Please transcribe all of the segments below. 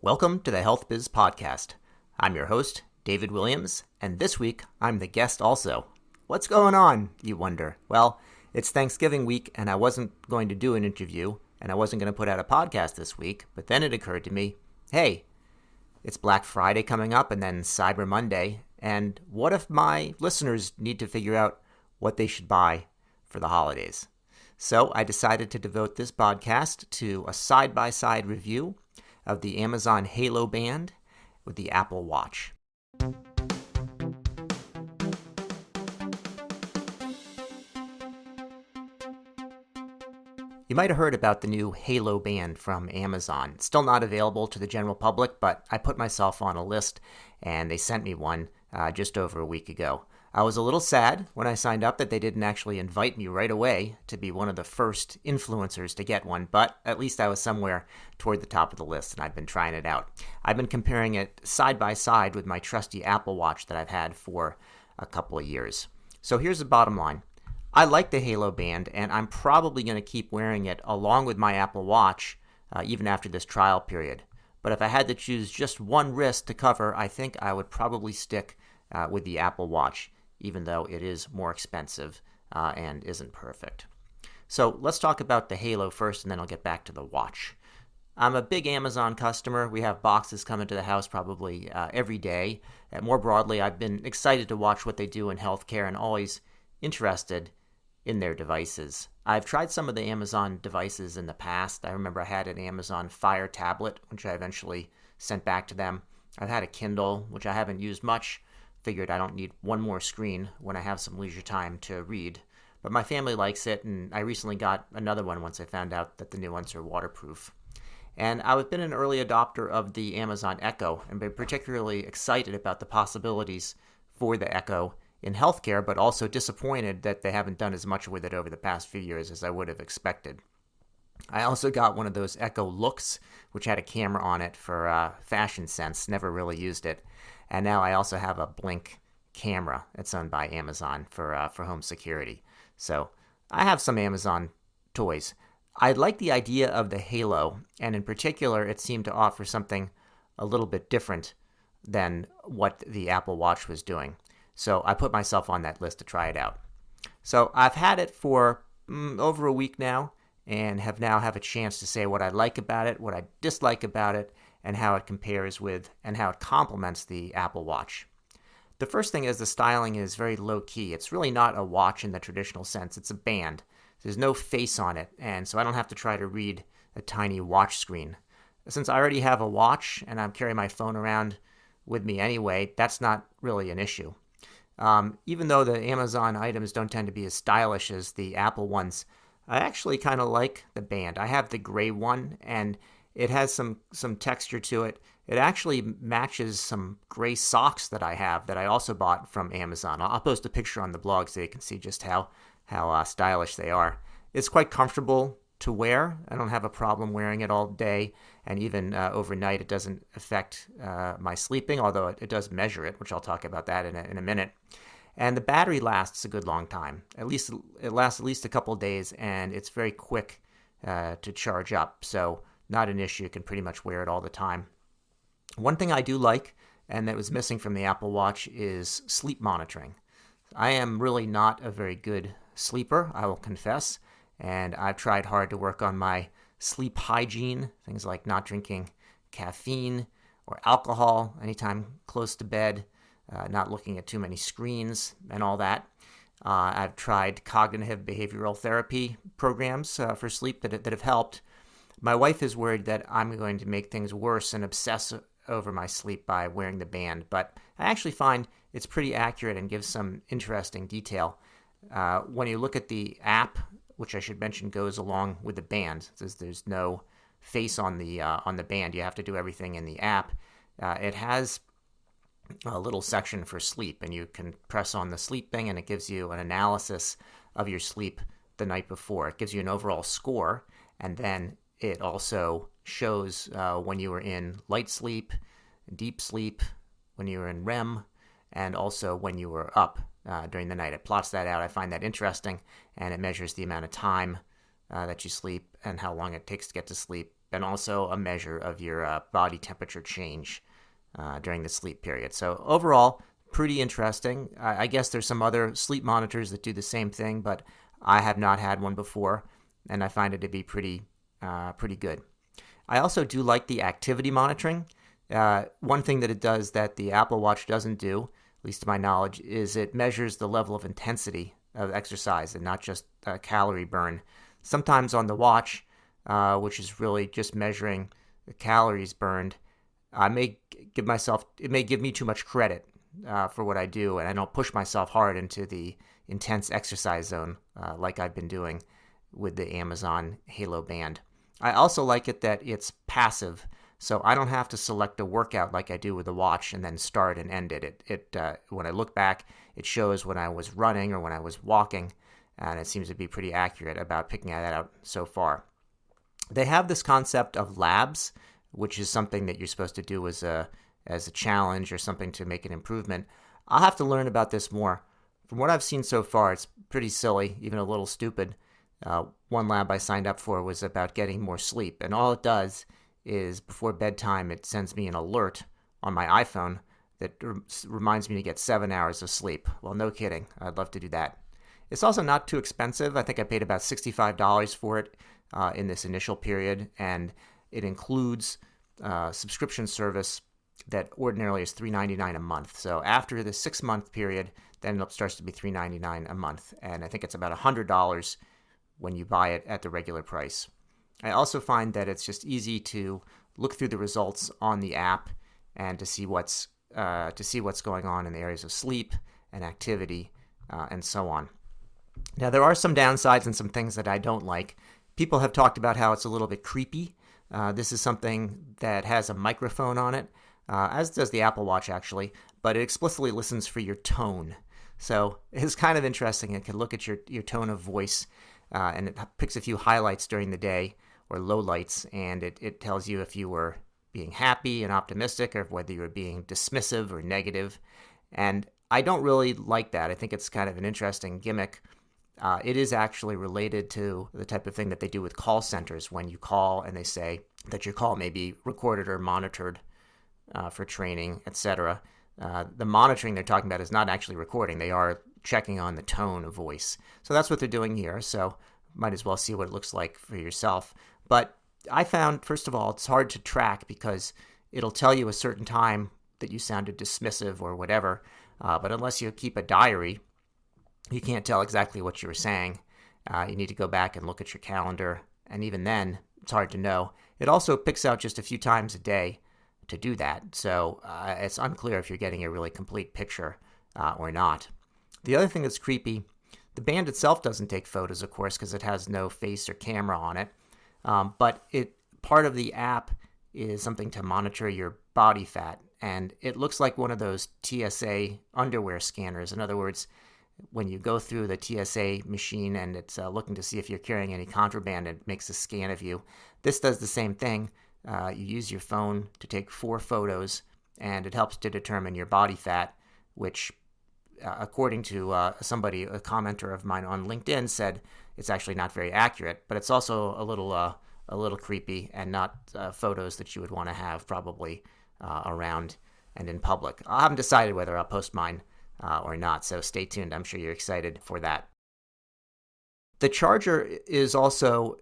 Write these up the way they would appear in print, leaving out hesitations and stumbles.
Welcome to the Health Biz Podcast. I'm your host, David Williams, and this week I'm the guest also. What's going on, you wonder? Well, it's Thanksgiving week, and I wasn't going to do an interview, and I wasn't going to put out a podcast this week, but then it occurred to me, hey, it's Black Friday coming up and then Cyber Monday, and what if my listeners need to figure out what they should buy for the holidays? So I decided to devote this podcast to a side-by-side review of the Amazon Halo Band with the Apple Watch. You might have heard about the new Halo Band from Amazon. It's still not available to the general public, but I put myself on a list and they sent me one just over a week ago. I was a little sad when I signed up that they didn't actually invite me right away to be one of the first influencers to get one, but at least I was somewhere toward the top of the list and I've been trying it out. I've been comparing it side by side with my trusty Apple Watch that I've had for a couple of years. So here's the bottom line. I like the Halo Band and I'm probably going to keep wearing it along with my Apple Watch even after this trial period. But if I had to choose just one wrist to cover, I think I would probably stick with the Apple Watch, even though it is more expensive and isn't perfect. So let's talk about the Halo first, and then I'll get back to the watch. I'm a big Amazon customer. We have boxes coming to the house probably every day. And more broadly, I've been excited to watch what they do in healthcare and always interested in their devices. I've tried some of the Amazon devices in the past. I remember I had an Amazon Fire tablet, which I eventually sent back to them. I've had a Kindle, which I haven't used much. Figured I don't need one more screen when I have some leisure time to read. But my family likes it, and I recently got another one once I found out that the new ones are waterproof. And I've been an early adopter of the Amazon Echo and been particularly excited about the possibilities for the Echo in healthcare, but also disappointed that they haven't done as much with it over the past few years as I would have expected. I also got one of those Echo Looks, which had a camera on it for fashion sense, never really used it. And now I also have a Blink camera that's owned by Amazon for home security. So I have some Amazon toys. I like the idea of the Halo, and in particular, it seemed to offer something a little bit different than what the Apple Watch was doing. So I put myself on that list to try it out. So I've had it for over a week now, and have a chance to say what I like about it, what I dislike about it, and how it compares with and how it complements the Apple Watch. The first thing is the styling is very low-key. It's really not a watch in the traditional sense. It's a band. There's no face on it, and so I don't have to try to read a tiny watch screen. Since I already have a watch and I'm carrying my phone around with me anyway, that's not really an issue. Even though the Amazon items don't tend to be as stylish as the Apple ones, I actually kind of like the band. I have the gray one, and it has some texture to it. It actually matches some gray socks that I have that I also bought from Amazon. I'll post a picture on the blog so you can see just how stylish they are. It's quite comfortable to wear. I don't have a problem wearing it all day, and even overnight it doesn't affect my sleeping, although it does measure it, which I'll talk about that in a minute. And the battery lasts a good long time. It lasts at least a couple days, and it's very quick to charge up. So not an issue. You can pretty much wear it all the time. One thing I do like, and that was missing from the Apple Watch, is sleep monitoring. I am really not a very good sleeper, I will confess, and I've tried hard to work on my sleep hygiene, things like not drinking caffeine or alcohol anytime close to bed, not looking at too many screens and all that. I've tried cognitive behavioral therapy programs for sleep that have helped. My wife is worried that I'm going to make things worse and obsess over my sleep by wearing the band, but I actually find it's pretty accurate and gives some interesting detail. When you look at the app, which I should mention goes along with the band, since there's no face on the band, you have to do everything in the app. It has a little section for sleep, and you can press on the sleep thing, and it gives you an analysis of your sleep the night before. It gives you an overall score, and then it also shows when you were in light sleep, deep sleep, when you were in REM, and also when you were up during the night. It plots that out. I find that interesting, and it measures the amount of time that you sleep and how long it takes to get to sleep and also a measure of your body temperature change during the sleep period. So overall, pretty interesting. I guess there's some other sleep monitors that do the same thing, but I have not had one before, and I find it to be pretty good. I also do like the activity monitoring. One thing that it does that the Apple Watch doesn't do, at least to my knowledge, is it measures the level of intensity of exercise and not just calorie burn. Sometimes on the watch, which is really just measuring the calories burned, it may give me too much credit for what I do, and I don't push myself hard into the intense exercise zone like I've been doing with the Amazon Halo Band. I also like it that it's passive, so I don't have to select a workout like I do with the watch and then start and end it. When I look back, it shows when I was running or when I was walking, and it seems to be pretty accurate about picking that out so far. They have this concept of labs, which is something that you're supposed to do as a challenge or something to make an improvement. I'll have to learn about this more. From what I've seen so far, it's pretty silly, even a little stupid. One lab I signed up for was about getting more sleep, and all it does is before bedtime, it sends me an alert on my iPhone that reminds me to get 7 hours of sleep. Well, no kidding. I'd love to do that. It's also not too expensive. I think I paid about $65 for it in this initial period, and it includes subscription service that ordinarily is $3.99 a month. So after the 6-month period, then it starts to be $3.99 a month, and I think it's about $100 when you buy it at the regular price. I also find that it's just easy to look through the results on the app and to see what's going on in the areas of sleep and activity and so on. Now, there are some downsides and some things that I don't like. People have talked about how it's a little bit creepy. This is something that has a microphone on it, as does the Apple Watch actually, but it explicitly listens for your tone. So it's kind of interesting. It can look at your tone of voice, and it picks a few highlights during the day or lowlights, and it tells you if you were being happy and optimistic or whether you were being dismissive or negative. And I don't really like that. I think it's kind of an interesting gimmick. It is actually related to the type of thing that they do with call centers when you call and they say that your call may be recorded or monitored for training, etc. The monitoring they're talking about is not actually recording. They are checking on the tone of voice. So that's what they're doing here. So might as well see what it looks like for yourself. But I found, first of all, it's hard to track because it'll tell you a certain time that you sounded dismissive or whatever. But unless you keep a diary, you can't tell exactly what you were saying. You need to go back and look at your calendar. And even then, it's hard to know. It also picks out just a few times a day to do that. So it's unclear if you're getting a really complete picture or not. The other thing that's creepy, the band itself doesn't take photos, of course, because it has no face or camera on it. But part of the app is something to monitor your body fat. And it looks like one of those TSA underwear scanners. In other words, when you go through the TSA machine and it's looking to see if you're carrying any contraband, it makes a scan of you. This does the same thing. You use your phone to take 4 photos, and it helps to determine your body fat, which, according to somebody, a commenter of mine on LinkedIn, said it's actually not very accurate, but it's also a little creepy and not photos that you would want to have probably around and in public. I haven't decided whether I'll post mine or not, so stay tuned. I'm sure you're excited for that. The charger is also,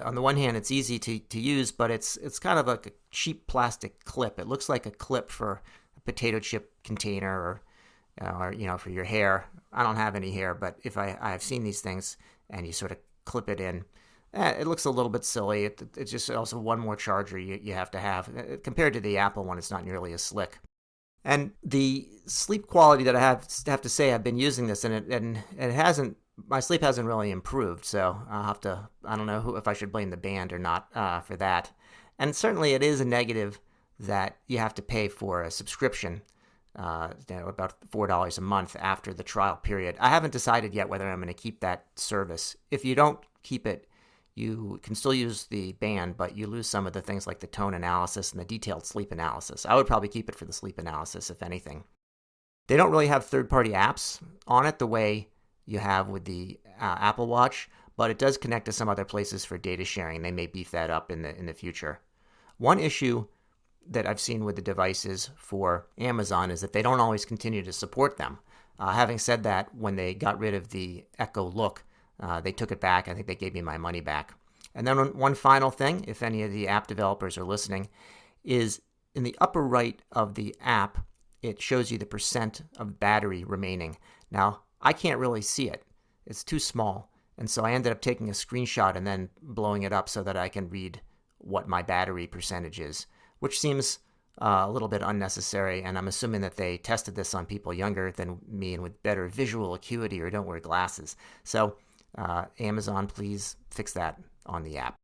on the one hand, it's easy to use, but it's kind of like a cheap plastic clip. It looks like a clip for a potato chip container or for your hair. I don't have any hair, but if I've seen these things and you sort of clip it in, it looks a little bit silly. It's just also one more charger you have to have. Compared to the Apple one, it's not nearly as slick. And the sleep quality that I have to say, I've been using this, and it hasn't. My sleep hasn't really improved. So I don't know if I should blame the band or not for that. And certainly, it is a negative that you have to pay for a subscription, about $4 a month after the trial period. I haven't decided yet whether I'm going to keep that service. If you don't keep it, you can still use the band, but you lose some of the things like the tone analysis and the detailed sleep analysis. I would probably keep it for the sleep analysis, if anything. They don't really have third-party apps on it the way you have with the Apple Watch, but it does connect to some other places for data sharing. They may beef that up in the future. One issue that I've seen with the devices for Amazon is that they don't always continue to support them. Having said that, when they got rid of the Echo Look, they took it back. I think they gave me my money back. And then one final thing, if any of the app developers are listening, is in the upper right of the app, it shows you the percent of battery remaining. Now, I can't really see it. It's too small. And so I ended up taking a screenshot and then blowing it up so that I can read what my battery percentage is, which seems a little bit unnecessary. And I'm assuming that they tested this on people younger than me and with better visual acuity or don't wear glasses. So Amazon, please fix that on the app.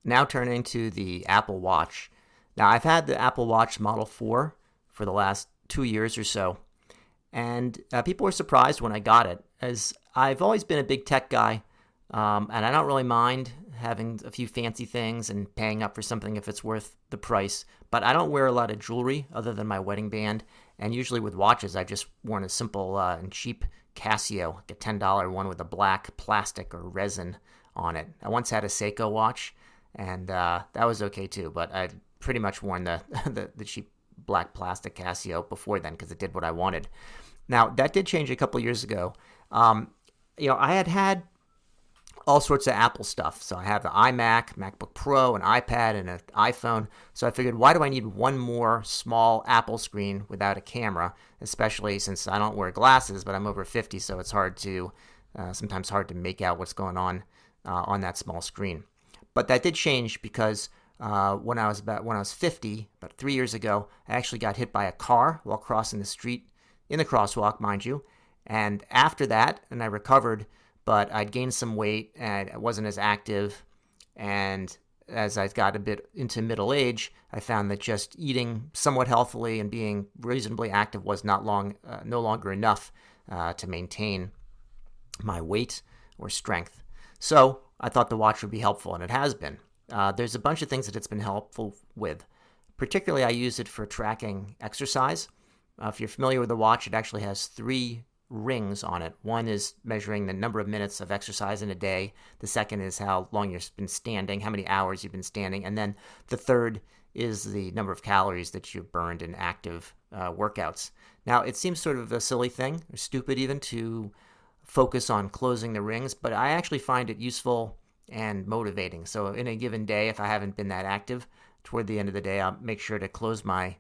Now turning to the Apple Watch. Now, I've had the Apple Watch Model 4 for the last 2 years or so, and people were surprised when I got it, as I've always been a big tech guy, and I don't really mind having a few fancy things and paying up for something if it's worth the price, but I don't wear a lot of jewelry other than my wedding band, and usually with watches, I've just worn a simple and cheap Casio, like a $10 one with a black plastic or resin on it. I once had a Seiko watch, and that was okay too, but I'd pretty much worn the cheap black plastic Casio before then because it did what I wanted. Now, that did change a couple years ago. I had all sorts of Apple stuff. So I have the iMac, MacBook Pro, an iPad, and an iPhone. So I figured, why do I need one more small Apple screen without a camera, especially since I don't wear glasses, but I'm over 50, so it's sometimes hard to make out what's going on that small screen. But that did change because when I was 50, about 3 years ago, I actually got hit by a car while crossing the street in the crosswalk, mind you. And after that, and I recovered, but I'd gained some weight and I wasn't as active. And as I got a bit into middle age, I found that just eating somewhat healthily and being reasonably active was no longer enough to maintain my weight or strength. So I thought the watch would be helpful, and it has been. There's a bunch of things that it's been helpful with. Particularly, I use it for tracking exercise. If you're familiar with the watch, it actually has 3 rings on it. One is measuring the number of minutes of exercise in a day. The second is how long you've been standing, how many hours you've been standing. And then the third is the number of calories that you've burned in active workouts. Now, it seems sort of a silly thing, or stupid even, to focus on closing the rings, but I actually find it useful and motivating. So in a given day, if I haven't been that active, toward the end of the day, I'll make sure to close my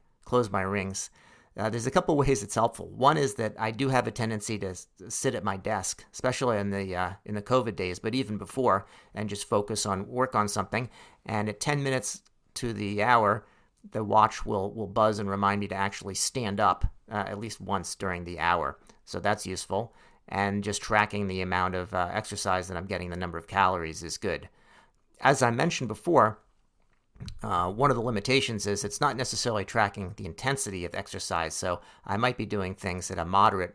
rings. There's a couple ways it's helpful. One is that I do have a tendency to sit at my desk, especially in the COVID days, but even before, and just work on something. And at 10 minutes to the hour, the watch will buzz and remind me to actually stand up at least once during the hour. So that's useful. And just tracking the amount of exercise that I'm getting, the number of calories, is good. As I mentioned before, one of the limitations is it's not necessarily tracking the intensity of exercise. So I might be doing things at a moderate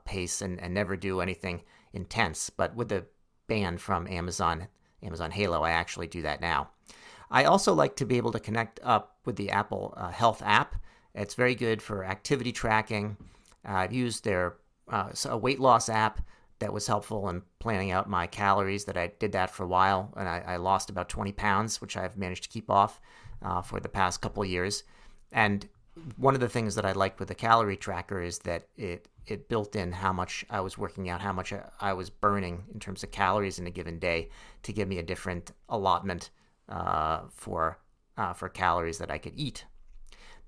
pace and never do anything intense. But with the band from Amazon Halo, I actually do that now. I also like to be able to connect up with the Apple Health app. It's very good for activity tracking. I've used their a weight loss app that was helpful in planning out my calories. That I did that for a while, and I lost about 20 pounds, which I've managed to keep off for the past couple of years. And one of the things that I liked with the calorie tracker is that it built in how much I was working out, how much I was burning in terms of calories in a given day, to give me a different allotment for calories that I could eat.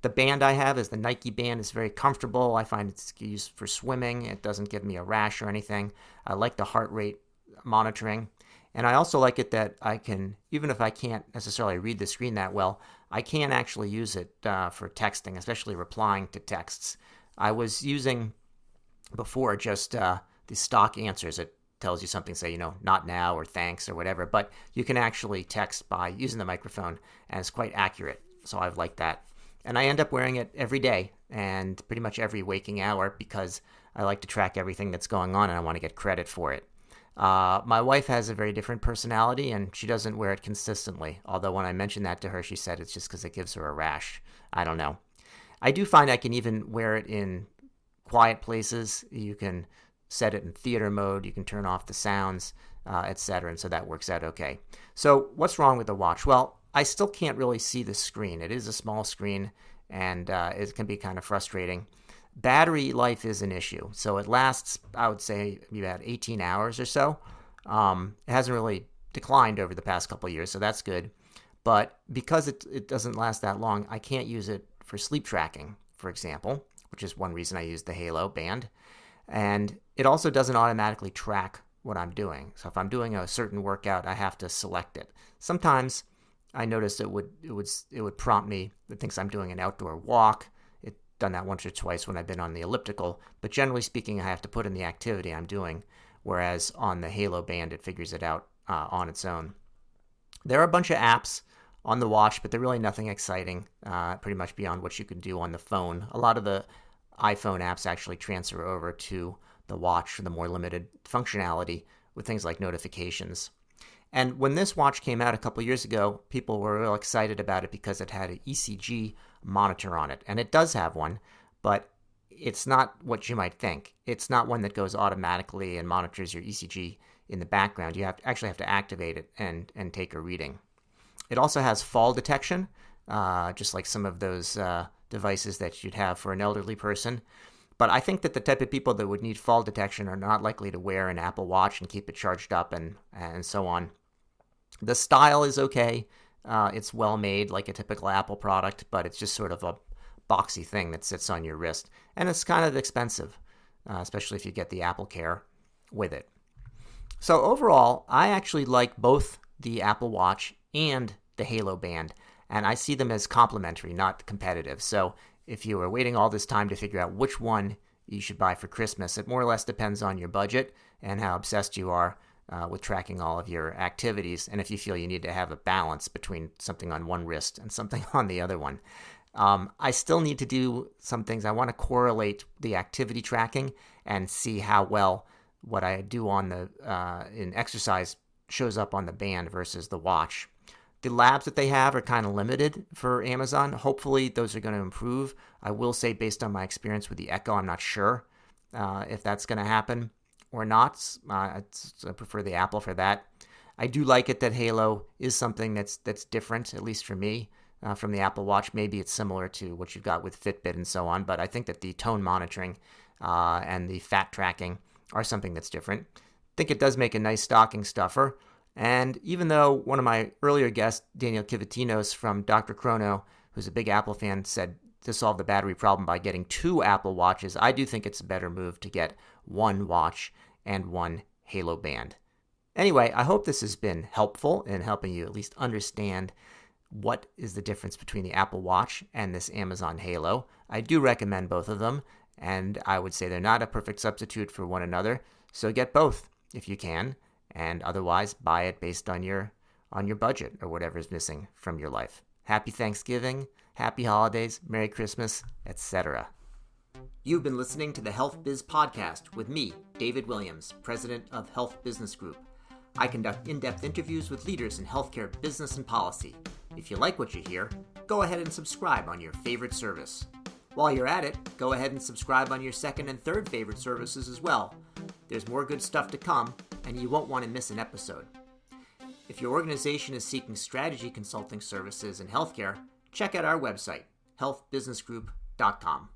The band I have is the Nike band. It's very comfortable. I find it's used for swimming. It doesn't give me a rash or anything. I like the heart rate monitoring. And I also like it that I can, even if I can't necessarily read the screen that well, I can actually use it for texting, especially replying to texts. I was using before just the stock answers. It tells you something, say, not now or thanks or whatever. But you can actually text by using the microphone, and it's quite accurate. So I've liked that. And I end up wearing it every day and pretty much every waking hour because I like to track everything that's going on and I want to get credit for it. My wife has a very different personality, and she doesn't wear it consistently. Although when I mentioned that to her, she said it's just because it gives her a rash. I don't know. I do find I can even wear it in quiet places. You can set it in theater mode. You can turn off the sounds, etc. And so that works out okay. So what's wrong with the watch? Well, I still can't really see the screen. It is a small screen, and it can be kind of frustrating. Battery life is an issue. So it lasts, I would say, about 18 hours or so. It hasn't really declined over the past couple of years, so that's good. But because it doesn't last that long, I can't use it for sleep tracking, for example, which is one reason I use the Halo band. And it also doesn't automatically track what I'm doing. So if I'm doing a certain workout, I have to select it. Sometimes I notice it would prompt me. It thinks I'm doing an outdoor walk. It's done that once or twice when I've been on the elliptical. But generally speaking, I have to put in the activity I'm doing. Whereas on the Halo band, it figures it out on its own. There are a bunch of apps on the watch, but they're really nothing exciting, pretty much beyond what you can do on the phone. A lot of the iPhone apps actually transfer over to the watch for the more limited functionality with things like notifications. And when this watch came out a couple years ago, people were real excited about it because it had an ECG monitor on it. And it does have one, but it's not what you might think. It's not one that goes automatically and monitors your ECG in the background. You actually have to activate it and take a reading. It also has fall detection, just like some of those devices that you'd have for an elderly person. But I think that the type of people that would need fall detection are not likely to wear an Apple Watch and keep it charged up and so on. The style is okay. It's well made, like a typical Apple product, but it's just sort of a boxy thing that sits on your wrist. And it's kind of expensive, especially if you get the Apple Care with it. So overall, I actually like both the Apple Watch and the Halo band, and I see them as complementary, not competitive. So if you were waiting all this time to figure out which one you should buy for Christmas, it more or less depends on your budget and how obsessed you are with tracking all of your activities, and if you feel you need to have a balance between something on one wrist and something on the other one. I still need to do some things. I want to correlate the activity tracking and see how well what I do on the in exercise shows up on the band versus the watch. The labs that they have are kind of limited for Amazon. Hopefully those are going to improve. I will say, based on my experience with the Echo, I'm not sure if that's going to happen or not. I prefer the Apple for that. I do like it that Halo is something that's different, at least for me, from the Apple Watch. Maybe it's similar to what you've got with Fitbit and so on, but I think that the tone monitoring and the fat tracking are something that's different. I think it does make a nice stocking stuffer. And even though one of my earlier guests, Daniel Kivitinos from Dr. Chrono, who's a big Apple fan, said to solve the battery problem by getting 2 Apple Watches, I do think it's a better move to get 1 watch and 1 Halo band. Anyway, I hope this has been helpful in helping you at least understand what is the difference between the Apple Watch and this Amazon Halo. I do recommend both of them, and I would say they're not a perfect substitute for one another, so get both if you can. And otherwise, buy it based on your budget or whatever is missing from your life. Happy Thanksgiving, happy holidays, Merry Christmas, etc. You've been listening to the Health Biz Podcast with me, David Williams, president of Health Business Group. I conduct in-depth interviews with leaders in healthcare business and policy. If you like what you hear, go ahead and subscribe on your favorite service. While you're at it, go ahead and subscribe on your second and third favorite services as well. There's more good stuff to come, and you won't want to miss an episode. If your organization is seeking strategy consulting services in healthcare, check out our website, healthbusinessgroup.com.